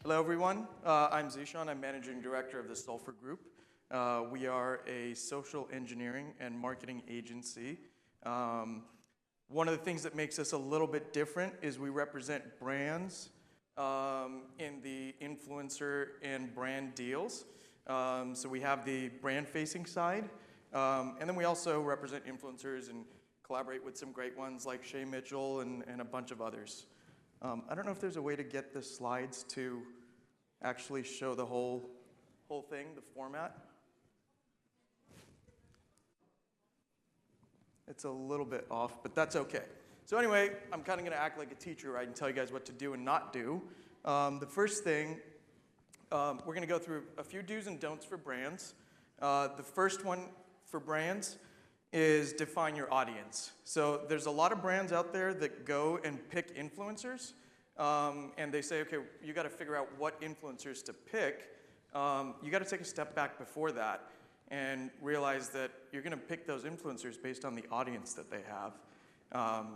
Hello, everyone. I'm Zeeshan. I'm Managing Director of the Sulfur Group. We are a social engineering and marketing agency. One of the things that makes us a little bit different is we represent brands in the influencer and brand deals. So we have the brand-facing side, and then we also represent influencers and collaborate with some great ones like Shay Mitchell and a bunch of others. I don't know if there's a way to get the slides to actually show the whole thing, the format. It's a little bit off, but that's okay. So anyway, I'm kind of going to act like a teacher, right, and tell you guys what to do and not do. The first thing, we're going to go through a few do's and don'ts for brands. The first one for brands is define your audience. So there's a lot of brands out there that go and pick influencers, and they say, okay, you got to figure out what influencers to pick. You got to take a step back before that and realize that you're going to pick those influencers based on the audience that they have.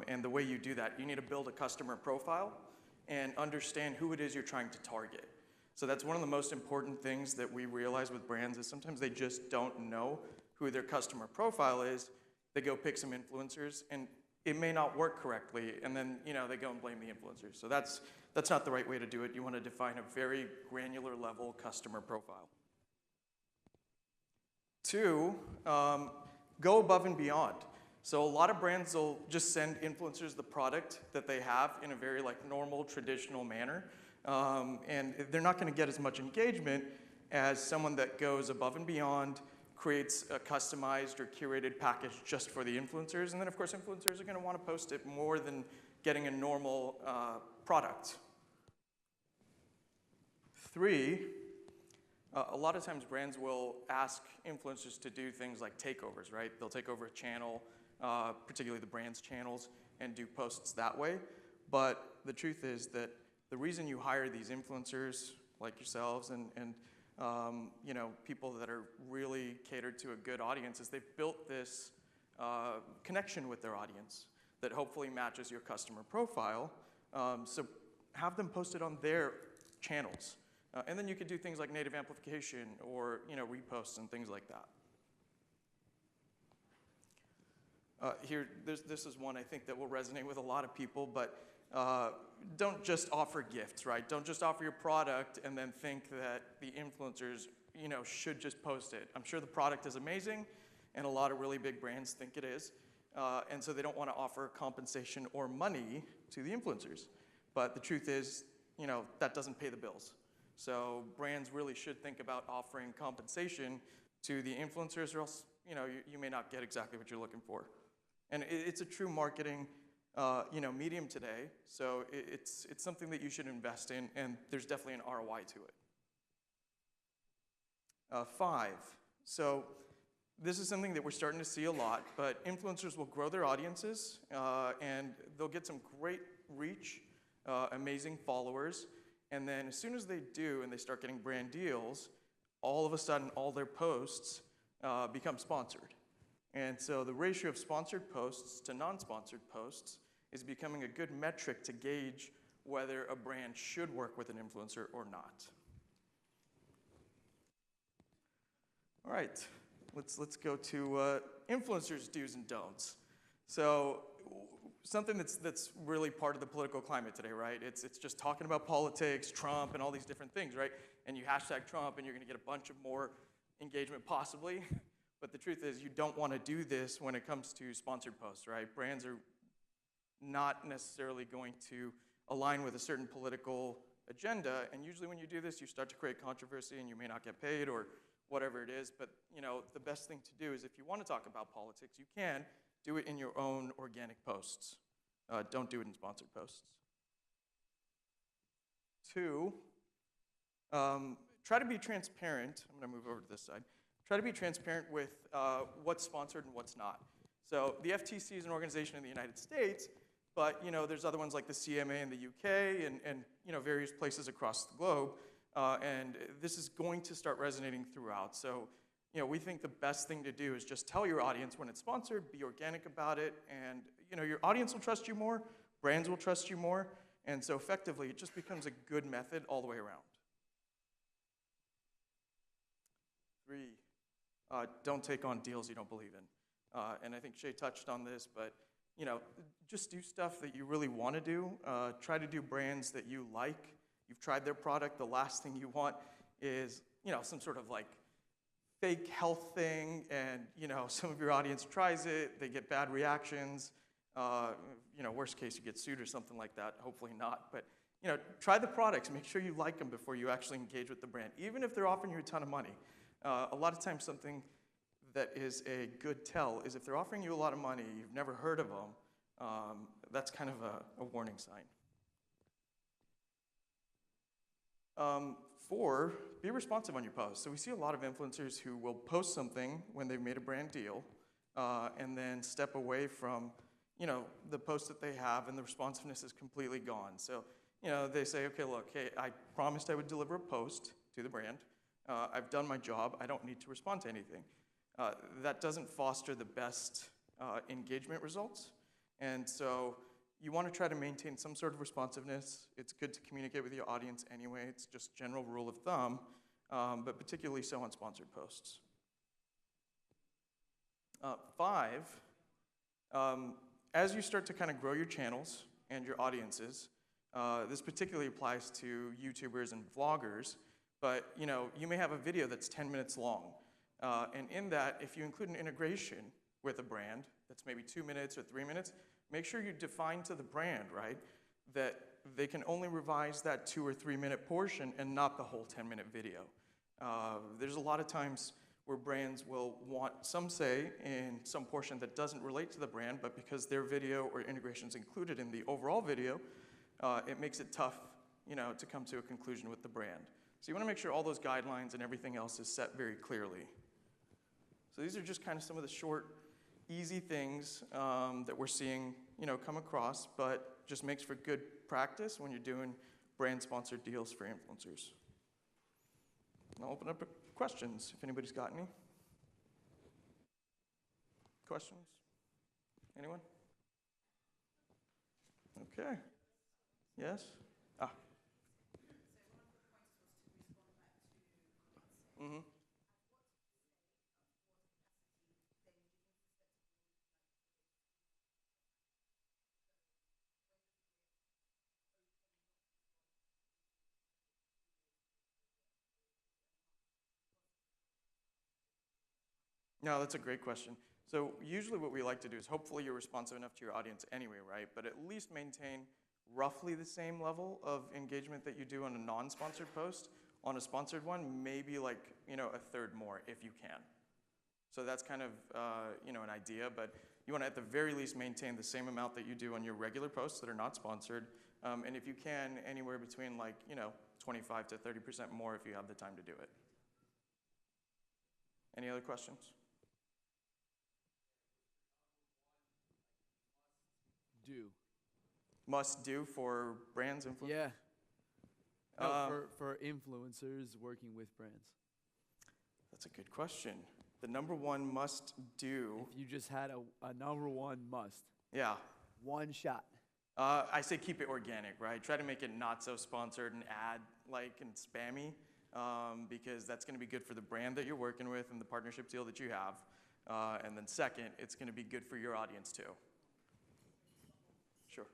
And the way you do that, you need to build a customer profile and understand who it is you're trying to target. So that's one of the most important things that we realize with brands is sometimes they just don't know who their customer profile is. They go pick some influencers, and it may not work correctly, and then they go and blame the influencers. So that's not the right way to do it. You want to define a very granular level customer profile. 2, go above and beyond. So a lot of brands will just send influencers the product that they have in a very normal, traditional manner. And they're not going to get as much engagement as someone that goes above and beyond, creates a customized or curated package just for the influencers. And then, of course, influencers are going to want to post it more than getting a normal product. 3, a lot of times brands will ask influencers to do things like takeovers, right? They'll take over a channel, particularly the brand's channels, and do posts that way. But the truth is that the reason you hire these influencers like yourselves and people that are really catered to a good audience is they've built this connection with their audience that hopefully matches your customer profile. So have them posted on their channels. And then you could do things like native amplification or reposts and things like that. This is one I think that will resonate with a lot of people, but don't just offer gifts, right? Don't just offer your product and then think that the influencers, should just post it. I'm sure the product is amazing, and a lot of really big brands think it is, and so they don't want to offer compensation or money to the influencers. But the truth is, that doesn't pay the bills. So brands really should think about offering compensation to the influencers, or else, you may not get exactly what you're looking for. And it's a true marketing medium today, so it's something that you should invest in, and there's definitely an ROI to it. 5, so this is something that we're starting to see a lot, but influencers will grow their audiences, and they'll get some great reach, amazing followers, and then as soon as they do and they start getting brand deals, all of a sudden all their posts become sponsored. And so the ratio of sponsored posts to non-sponsored posts is becoming a good metric to gauge whether a brand should work with an influencer or not. All right, let's go to influencers' do's and don'ts. So something that's really part of the political climate today, right? It's just talking about politics, Trump, and all these different things, right? And you hashtag Trump, and you're going to get a bunch of more engagement possibly. But the truth is, you don't want to do this when it comes to sponsored posts, right? Brands are not necessarily going to align with a certain political agenda, and usually when you do this, you start to create controversy, and you may not get paid or whatever it is. But the best thing to do is, if you want to talk about politics, you can do it in your own organic posts. Don't do it in sponsored posts. 2, try to be transparent. I'm going to move over to this side. Try to be transparent with what's sponsored and what's not. So the FTC is an organization in the United States, but there's other ones like the CMA in the UK and various places across the globe. And this is going to start resonating throughout. So we think the best thing to do is just tell your audience when it's sponsored, be organic about it, and your audience will trust you more, brands will trust you more, and so effectively it just becomes a good method all the way around. 3, don't take on deals you don't believe in. And I think Shay touched on this, but just do stuff that you really want to do. Try to do brands that you like. You've tried their product. The last thing you want is some sort of like fake health thing, and some of your audience tries it, they get bad reactions. Worst case, you get sued or something like that. Hopefully not, but try the products. Make sure you like them before you actually engage with the brand, even if they're offering you a ton of money. A lot of times, something that is a good tell is if they're offering you a lot of money, you've never heard of them. That's kind of a warning sign. 4, be responsive on your posts. So we see a lot of influencers who will post something when they've made a brand deal, and then step away from the post that they have, and the responsiveness is completely gone. So they say, okay, look, hey, I promised I would deliver a post to the brand. I've done my job. I don't need to respond to anything. That doesn't foster the best engagement results. And so you want to try to maintain some sort of responsiveness. It's good to communicate with your audience anyway. It's just general rule of thumb, but particularly so on sponsored posts. 5, as you start to kind of grow your channels and your audiences, this particularly applies to YouTubers and vloggers, but you may have a video that's 10 minutes long. And in that, if you include an integration with a brand that's maybe 2 minutes or 3 minutes, make sure you define to the brand, right, that they can only revise that 2 or 3 minute portion and not the whole 10-minute video. There's a lot of times where brands will want some say in some portion that doesn't relate to the brand, but because their video or integration is included in the overall video, it makes it tough, to come to a conclusion with the brand. So you want to make sure all those guidelines and everything else is set very clearly. So these are just kind of some of the short, easy things that we're seeing, come across, but just makes for good practice when you're doing brand-sponsored deals for influencers. And I'll open up questions if anybody's got any. Questions? Anyone? Okay. Yes? Ah. Mm-hmm. No, that's a great question. So usually what we like to do is hopefully you're responsive enough to your audience anyway, right? But at least maintain roughly the same level of engagement that you do on a non-sponsored post. On a sponsored one, maybe like, a third more if you can. So that's kind of, an idea, but you want to at the very least maintain the same amount that you do on your regular posts that are not sponsored. And if you can, anywhere between 25 to 30% more if you have the time to do it. Any other questions? Do. Must do for brands, influencers? Yeah. No, for influencers working with brands. That's a good question. The number one must do. If you just had a number one must. Yeah. One shot. I say keep it organic, right? Try to make it not so sponsored and ad-like and spammy, because that's going to be good for the brand that you're working with and the partnership deal that you have. And then second, it's going to be good for your audience too. Sure.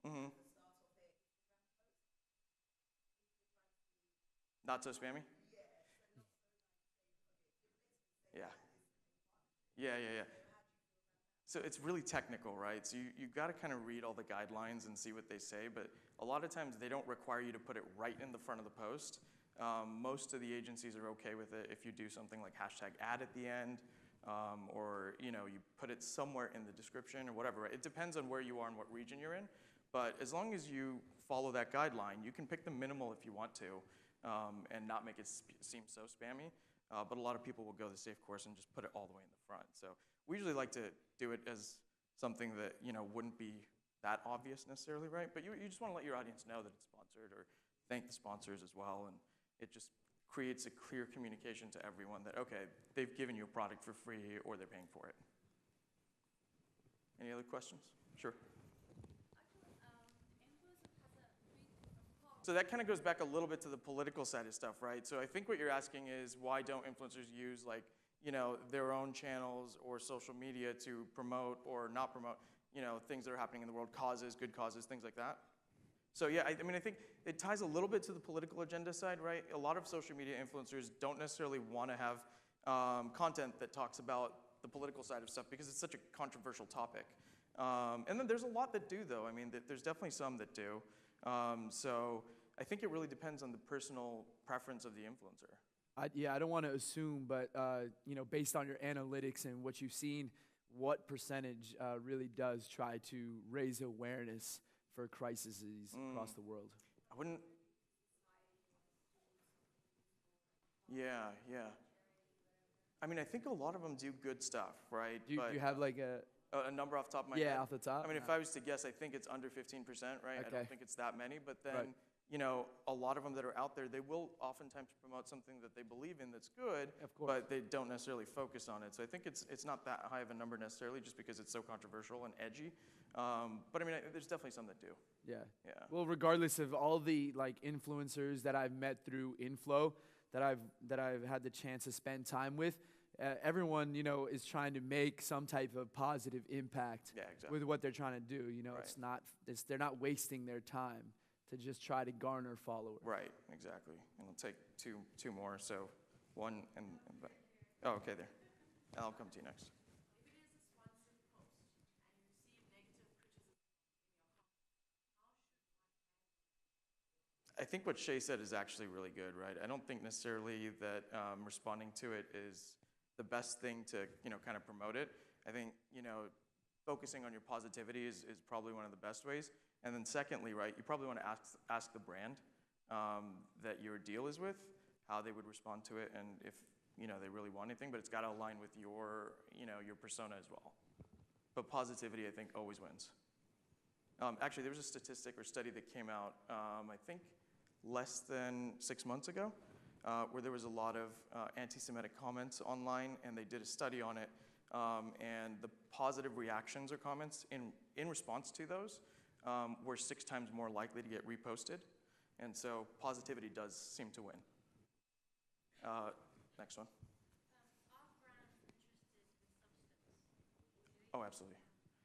Mm-hmm. Not so spammy? Yeah. Yeah. So it's really technical, right? So you've got to kind of read all the guidelines and see what they say, but a lot of times they don't require you to put it right in the front of the post. Most of the agencies are okay with it if you do something like #ad at the end, or you put it somewhere in the description or whatever. Right? It depends on where you are and what region you're in, but as long as you follow that guideline, you can pick the minimal if you want to, and not make it seem so spammy. But a lot of people will go the safe course and just put it all the way in the front. So we usually like to do it as something that wouldn't be that obvious necessarily, right? But you just want to let your audience know that it's sponsored, or thank the sponsors as well, and it just creates a clear communication to everyone that, okay, they've given you a product for free or they're paying for it. Any other questions? Sure. So that kind of goes back a little bit to the political side of stuff, right? So I think what you're asking is why don't influencers use like, their own channels or social media to promote or not promote, things that are happening in the world, causes, good causes, things like that. So yeah, I mean, I think it ties a little bit to the political agenda side, right? A lot of social media influencers don't necessarily want to have content that talks about the political side of stuff because it's such a controversial topic. And then there's a lot that do, though. I mean, there's definitely some that do. So I think it really depends on the personal preference of the influencer. I don't want to assume, but based on your analytics and what you've seen, what percentage really does try to raise awareness for crises across the world? I wouldn't. Yeah. I mean, I think a lot of them do good stuff, right? Do you have like a number off the top of my head? Yeah, off the top? I mean, if I was to guess, I think it's under 15%, right? Okay. I don't think it's that many, but then, Right. A lot of them that are out there, they will oftentimes promote something that they believe in that's good, Of course. but they don't necessarily focus on it. So I think it's not that high of a number necessarily just because it's so controversial and edgy. But I mean, there's definitely some that do. Yeah. Yeah. Well, regardless of all the like influencers that I've met through INFLOW, that I've had the chance to spend time with, everyone is trying to make some type of positive impact with what they're trying to do. Right. They're not wasting their time to just try to garner followers. Right, exactly. And we'll take two more. So one and oh, okay, there. I'll come to you next. I think what Shay said is actually really good, right? I don't think necessarily that responding to it is the best thing to kind of promote it. I think focusing on your positivity is probably one of the best ways. And then secondly, right, you probably want to ask the brand that your deal is with how they would respond to it and if they really want anything, but it's got to align with your persona as well. But positivity, I think, always wins. Actually, there was a statistic or study that came out, I think, less than 6 months ago, where there was a lot of anti-Semitic comments online, and they did a study on it, and the positive reactions or comments in response to those were 6 times more likely to get reposted, and so positivity does seem to win. Next one. Oh, absolutely.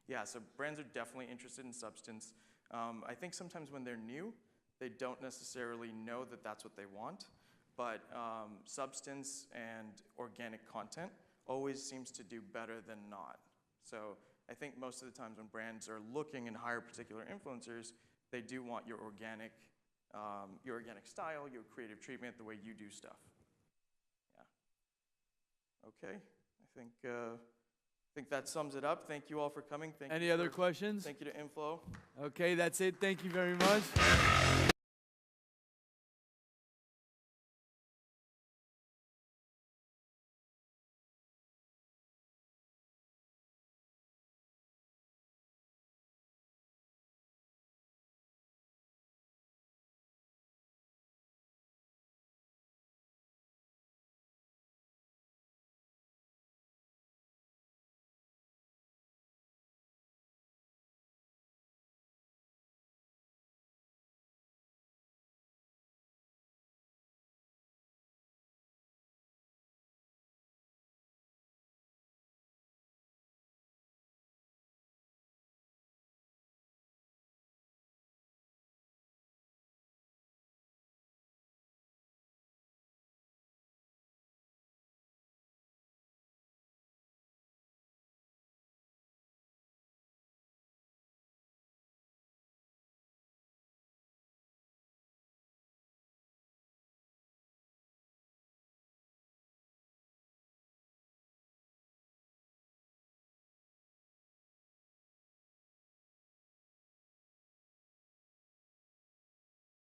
Yeah, so brands are definitely interested in substance. I think sometimes when they're new, they don't necessarily know that that's what they want, but substance and organic content always seems to do better than not. So I think most of the times when brands are looking and hire particular influencers, they do want your organic style, your creative treatment, the way you do stuff. Yeah. Okay, I think that sums it up. Thank you all for coming. Any other questions? Thank you to INFLOW. Okay, that's it. Thank you very much.